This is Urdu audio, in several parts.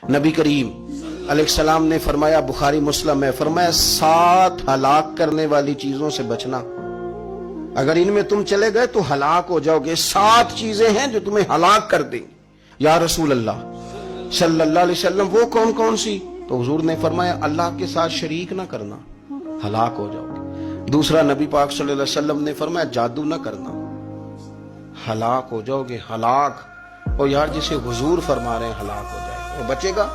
نبی کریم علیہ السلام نے فرمایا، بخاری مسلم ہے، فرمایا 7 ہلاک کرنے والی چیزوں سے بچنا، اگر ان میں تم چلے گئے تو ہلاک ہو جاؤ گے۔ 7 چیزیں ہیں جو تمہیں ہلاک کر دیں۔ یا رسول اللہ صلی اللہ علیہ وسلم وہ کون کون سی؟ تو حضور نے فرمایا اللہ کے ساتھ شریک نہ کرنا، ہلاک ہو جاؤ گے۔ دوسرا نبی پاک صلی اللہ علیہ وسلم نے فرمایا جادو نہ کرنا، ہلاک ہو جاؤ گے، ہلاک۔ اور یار جسے حضور فرما رہے ہیں ہلاک ہو جائے گا، وہ بچے گا؟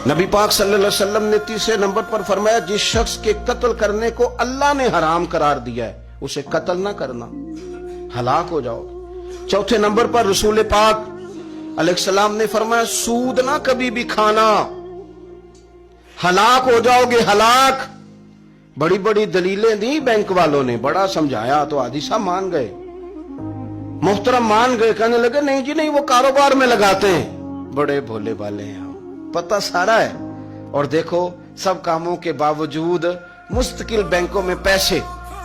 نبی پاک صلی اللہ علیہ وسلم نے تیسرے نمبر پر فرمایا جس شخص کے قتل کرنے کو اللہ نے حرام قرار دیا ہے اسے قتل نہ کرنا، ہلاک ہو جاؤ گے۔ چوتھے نمبر پر رسول پاک علیہ السلام نے فرمایا سود نہ کبھی بھی کھانا، ہلاک ہو جاؤ گے، ہلاک۔ بڑی بڑی دلیلیں دی بینک والوں نے، بڑا سمجھایا تو حاجی صاحب مان گئے، محترم مان گئے، کہنے لگے نہیں جی نہیں وہ کاروبار میں لگاتے ہیں۔ بڑے بھولے والے ہیں ہم، پتہ سارا ہے۔ اور دیکھو سب کاموں کے باوجود مستقل بینکوں میں پیسے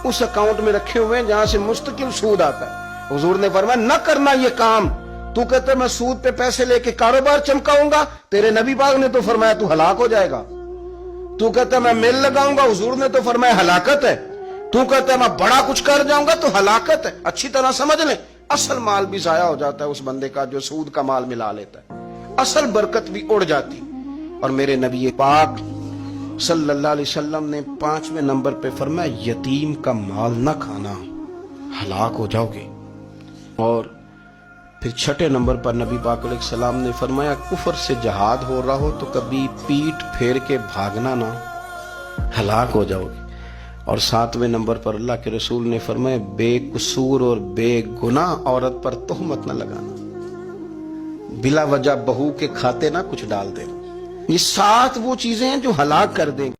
اس اکاؤنٹ میں رکھے ہوئے ہیں جہاں سے مستقل سود آتا ہے۔ حضور نے فرمایا نہ کرنا یہ کام۔ تو کہتے ہیں میں سود پہ پیسے لے کے کاروبار چمکاؤں گا، تیرے نبی پاک نے تو فرمایا تو ہلاک ہو جائے گا۔ تو کہتا ہے میں میل لگاؤں گا، حضور نے تو فرمایا ہلاکت ہے۔ تو کہتا ہے میں بڑا کچھ کر جاؤں گا تو ہلاکت ہے۔ اچھی طرح سمجھ لیں، اصل مال بھی ضائع ہو جاتا ہے اس بندے کا جو سود کا مال ملا لیتا ہے، اصل برکت بھی اڑ جاتی۔ اور میرے نبی پاک صلی اللہ علیہ وسلم نے 5ویں نمبر پہ فرمایا یتیم کا مال نہ کھانا، ہلاک ہو جاؤ گے۔ اور پھر 6 نمبر پر نبی پاک علیہ السلام نے فرمایا کفر سے جہاد ہو رہا ہو تو کبھی پیٹ پھیر کے بھاگنا نہ، ہلاک ہو جاؤ گے۔ اور 7ویں نمبر پر اللہ کے رسول نے فرمایا بے قصور اور بے گناہ عورت پر تہمت نہ لگانا، بلا وجہ بہو کے کھاتے نہ کچھ ڈال دینا۔ یہ 7 وہ چیزیں ہیں جو ہلاک کر دیں۔